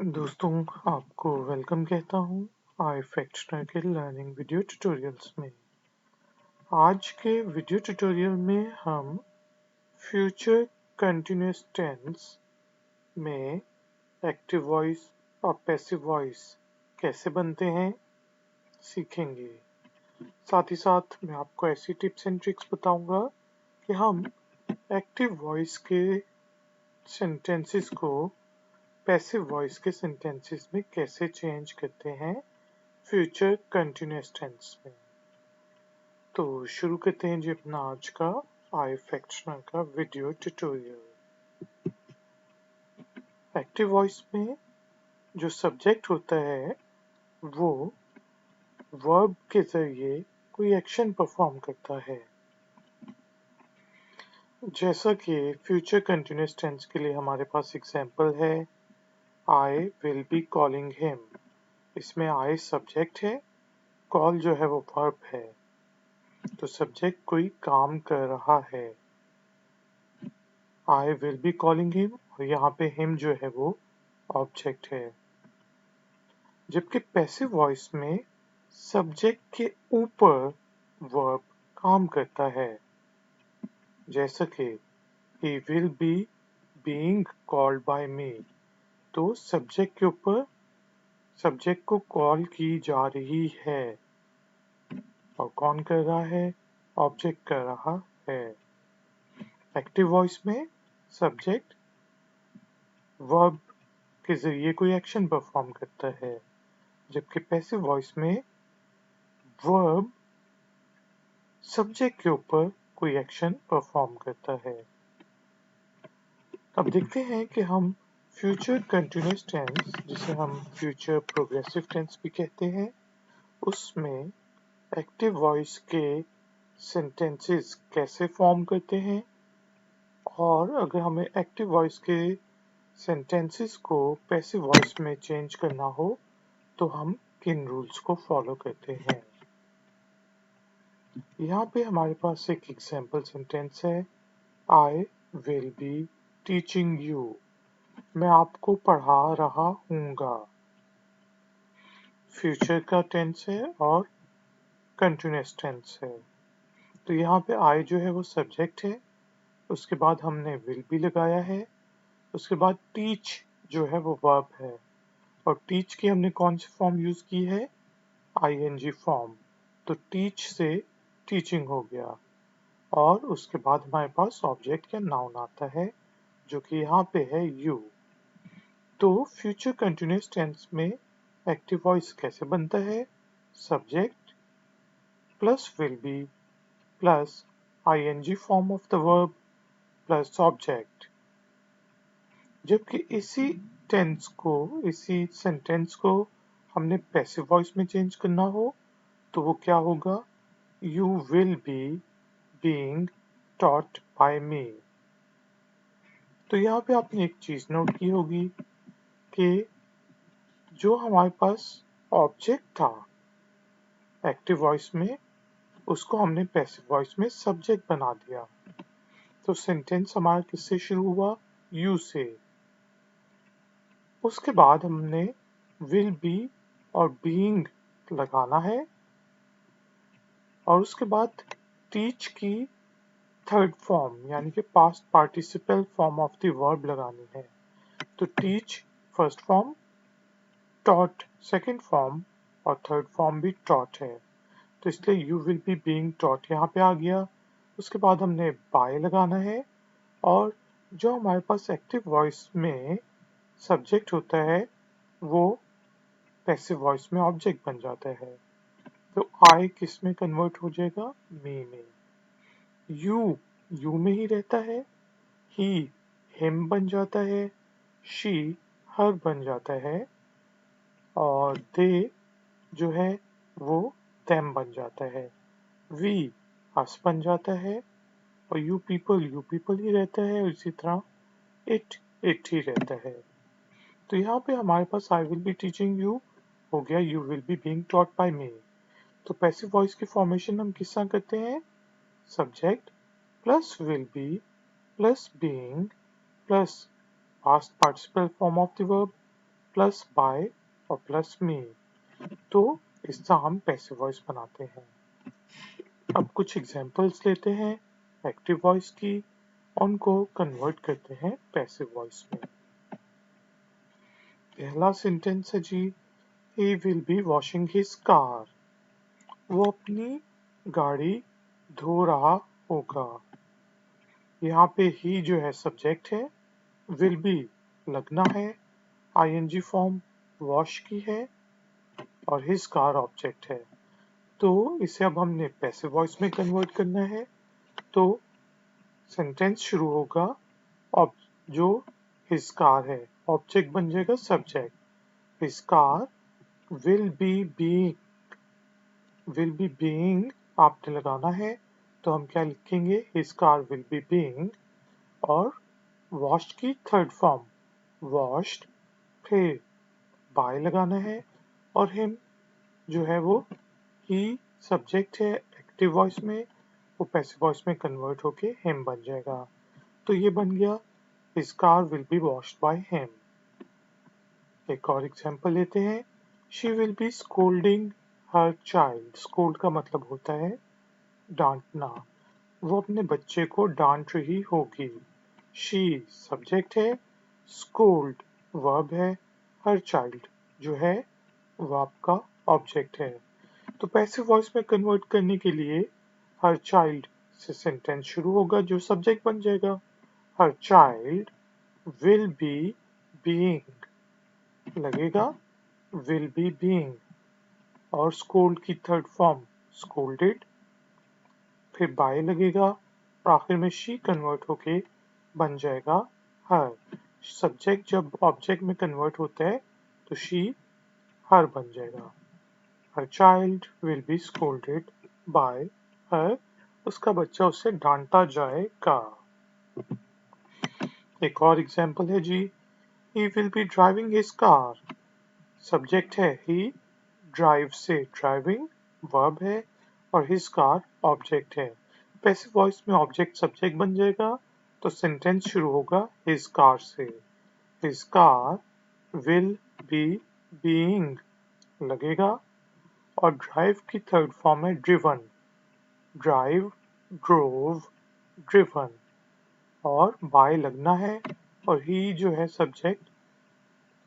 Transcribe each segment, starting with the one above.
दोस्तों, आपको वेलकम कहता हूँ आई फ्रैक्शनर के लर्निंग वीडियो ट्यूटोरियल्स में। आज के वीडियो ट्यूटोरियल में हम फ्यूचर कंटिन्यूअस टेंस में एक्टिव वॉइस और पैसिव वॉइस कैसे बनते हैं सीखेंगे। साथ ही साथ मैं आपको ऐसी टिप्स एंड ट्रिक्स बताऊंगा कि हम एक्टिव वॉइस के सेंटेंसेस को पैसिव वॉइस के सेंटेंसेस में कैसे चेंज करते हैं फ्यूचर कंटिन्यूअस टेंस में। तो शुरू करते हैं जी अपना आज का आई फ्रैक्शनर का वीडियो ट्यूटोरियल। एक्टिव वॉइस में जो सब्जेक्ट होता है वो वर्ब के जरिए कोई एक्शन परफॉर्म करता है। जैसा कि फ्यूचर कंटिन्यूअस टेंस के लिए हमारे पास एग्जांपल है आई विल बी कॉलिंग हिम। इसमें आई सब्जेक्ट है, कॉल जो है वो वर्ब है, तो सब्जेक्ट कोई काम कर रहा है। आई विल बी कॉलिंग हिम और यहाँ पे हिम जो है वो ऑब्जेक्ट है। जबकि पैसिव वॉइस में सब्जेक्ट के ऊपर वर्ब काम करता है। जैसा कि he will be being called by me, तो सब्जेक्ट के ऊपर सब्जेक्ट को कॉल की जा रही है और कौन कर रहा है? ऑब्जेक्ट कर रहा है। एक्टिव वॉइस में सब्जेक्ट वर्ब के जरिए कोई एक्शन परफॉर्म करता है, जबकि पैसिव वॉइस में वर्ब सब्जेक्ट के ऊपर कोई एक्शन परफॉर्म करता है। अब देखते हैं कि हम फ्यूचर कंटिन्यूअस टेंस, जिसे हम फ्यूचर प्रोग्रेसिव टेंस भी कहते हैं, उसमें एक्टिव वॉइस के सेंटेंसेस कैसे फॉर्म करते हैं और अगर हमें एक्टिव वॉइस के सेंटेंसेस को पैसिव वॉइस में चेंज करना हो तो हम किन रूल्स को फॉलो करते हैं। यहाँ पे हमारे पास एक एग्जाम्पल सेंटेंस है आई विल बी टीचिंग यू। मैं आपको पढ़ा रहा हूँगा। फ्यूचर का टेंस है और कंटिन्यूअस टेंस है। तो यहाँ पे आई जो है वो सब्जेक्ट है, उसके बाद हमने विल बी लगाया है, उसके बाद टीच जो है वो वर्ब है और टीच की हमने कौन सी फॉर्म यूज की है? ING form. तो टीच से टीचिंग हो गया और उसके बाद हमारे पास ऑब्जेक्ट या नाउन आता है जो कि यहाँ पे है यू। तो फ्यूचर कंटिन्यूअस टेंस में एक्टिव वॉइस कैसे बनता है? Subject plus will be plus ING form of the verb plus object. जबकि इसी सेंटेंस को हमने पैसिव वॉइस में चेंज करना हो तो वो क्या होगा? You will be being taught by me. तो यहाँ पे आपने एक चीज नोट की होगी कि जो हमारे पास ऑब्जेक्ट था एक्टिव वॉइस में, उसको हमने पैसिव वॉइस में सब्जेक्ट बना दिया। तो सेंटेंस हमारा किससे शुरू हुआ? यू से। उसके बाद हमने विल बी और बीइंग लगाना है और उसके बाद टीच की थर्ड फॉर्म यानी कि past participle form of the verb लगानी है। तो teach first form, taught second form और थर्ड फॉर्म भी टॉट है, तो इसलिए you will be being taught यहाँ पे आ गया। उसके बाद हमने बाय लगाना है और जो हमारे पास एक्टिव वॉइस में सब्जेक्ट होता है वो पैसिव वॉइस में ऑब्जेक्ट बन जाता है। तो आई किस में कन्वर्ट हो जाएगा? मी में। यू में ही रहता है, ही हिम बन जाता है, शी हर बन जाता है और दे जो है वो them बन जाता है, वी us बन जाता है और यू पीपल ही रहता है और इसी तरह इट ही रहता है। तो यहाँ पे हमारे पास I will be teaching you हो गया you will be being taught by me. तो पैसिव वॉइस की फॉर्मेशन हम किस तरह करते हैं? Subject plus will be plus being plus past participle form of the verb plus by और प्लस मी। तो इसका हम पैसिव वॉइस बनाते हैं। अब कुछ एग्जांपल्स लेते हैं एक्टिव वॉइस की, उनको कन्वर्ट करते हैं पैसिव वॉइस में। पहला सेंटेंस है जी, he will be washing his car। वो अपनी गाड़ी धो रहा होगा। यहाँ पे ही जो है सब्जेक्ट है, will be लगना है, ing फॉर्म वॉश की है और his car ऑब्जेक्ट है। तो इसे अब हमने पैसिव वॉइस में कन्वर्ट करना है। तो सेंटेंस शुरू होगा और जो his car है ऑब्जेक्ट बन जाएगा subject. his car will be being आपने लगाना है, तो हम क्या लिखेंगे, his car will be being, और washed की थर्ड फॉर्म washed, फिर by लगाना है, और him जो है वो ही सब्जेक्ट है एक्टिव वॉइस में, वो पैसिव वॉइस में कन्वर्ट होके him बन जाएगा। तो ये बन गया his car will be washed by him। एक और एग्जांपल लेते हैं, she will be scolding her child। Scold का मतलब होता है डांटना। वो अपने बच्चे को डांट रही होगी। she सब्जेक्ट है, scold वर्ब है, her child जो है वो आपका ऑब्जेक्ट है। तो पैसिव वॉइस में कन्वर्ट करने के लिए her child से सेंटेंस शुरू होगा जो सब्जेक्ट बन जाएगा। her child will be being लगेगा will be being, और scold की थर्ड फॉर्म scolded, फिर by लगेगा और आखिर में she कन्वर्ट होके बन जाएगा her। सब्जेक्ट जब ऑब्जेक्ट में कन्वर्ट होता है तो she her बन जाएगा। her child will be scolded by her। उसका बच्चा उससे डांटा जाएगा। एक और एग्जांपल है जी, he will be driving his car। Subject है he, ड्राइव से ड्राइविंग वर्ब है और his car ऑब्जेक्ट है। पैसिव वॉइस में ऑब्जेक्ट सब्जेक्ट बन जाएगा, तो सेंटेंस शुरू होगा his car से। his car will be being लगेगा और ड्राइव की थर्ड फॉर्म है ड्रिवन, ड्राइव ड्रोव ड्रिवन, और बाय लगना है, और ही जो है सब्जेक्ट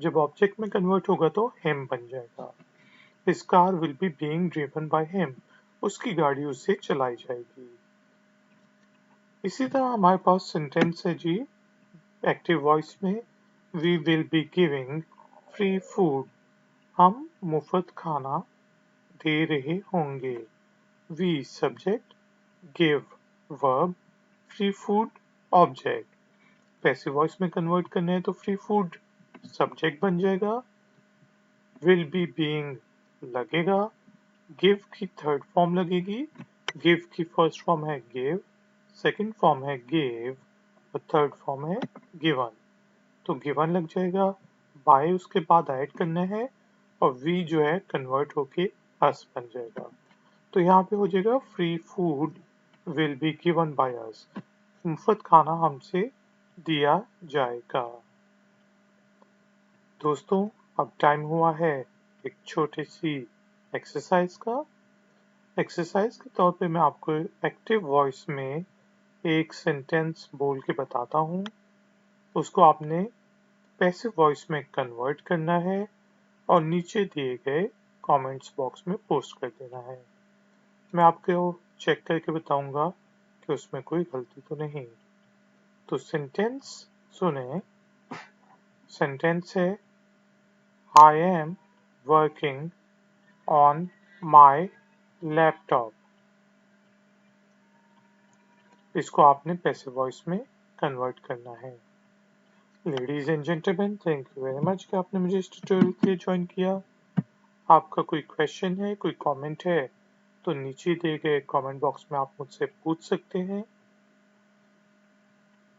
जब ऑब्जेक्ट में कन्वर्ट होगा तो हिम बन जाएगा। His car will be being driven by him। उसकी गाड़ी उससे चलाई जाएगी। इसी तरह हमारे पास सेंटेंस है जी एक्टिव वॉइस में, we will be giving free food। हम मुफ्त खाना दे रहे होंगे। we subject, give verb, free food object. Passive voice में कन्वर्ट करना है तो free food सब्जेक्ट बन जाएगा, will be being लगेगा, give की थर्ड फॉर्म लगेगी, give की फर्स्ट फॉर्म है give, सेकंड फॉर्म है gave और थर्ड फॉर्म है given। तो given लग जाएगा, by उसके बाद ऐड करना है और we जो है कन्वर्ट होके us बन जाएगा। तो यहाँ पे हो जाएगा free food will be given by us. मुफ्त खाना हमसे दिया जाएगा। दोस्तों अब टाइम हुआ है एक छोटी सी एक्सरसाइज का। एक्सरसाइज के तौर पे मैं आपको एक्टिव वॉइस में एक सेंटेंस बोल के बताता हूँ, उसको आपने पैसिव वॉइस में कन्वर्ट करना है और नीचे दिए गए कमेंट्स बॉक्स में पोस्ट कर देना है। मैं आपको चेक करके बताऊंगा कि उसमें कोई गलती तो नहीं। तो सेंटेंस सुने। सेंटेंस है I am working on my laptop. इसको आपने पैसिव वॉइस में कन्वर्ट करना है। Ladies and gentleman, thank you very much कि आपने मुझे इस ट्यूटोरियल के लिए ज्वाइन किया। आपका कोई क्वेश्चन है, कोई कमेंट है, तो नीचे दिए गए कमेंट बॉक्स में आप मुझसे पूछ सकते हैं।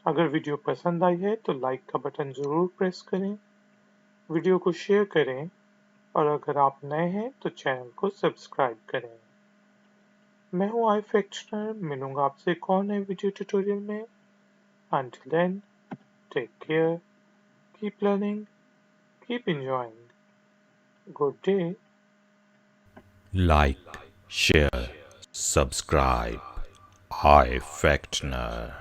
अगर वीडियो पसंद आई है तो लाइक का बटन जरूर प्रेस करें, वीडियो को शेयर करें, और अगर आप नए हैं तो चैनल को सब्सक्राइब करें। मैं हूं आई फैक्शनर, मिलूंगा आपसे एक और नए वीडियो ट्यूटोरियल में। Until then, take care, keep learning, Keep enjoying. Good day. Like, share, subscribe. iFactner.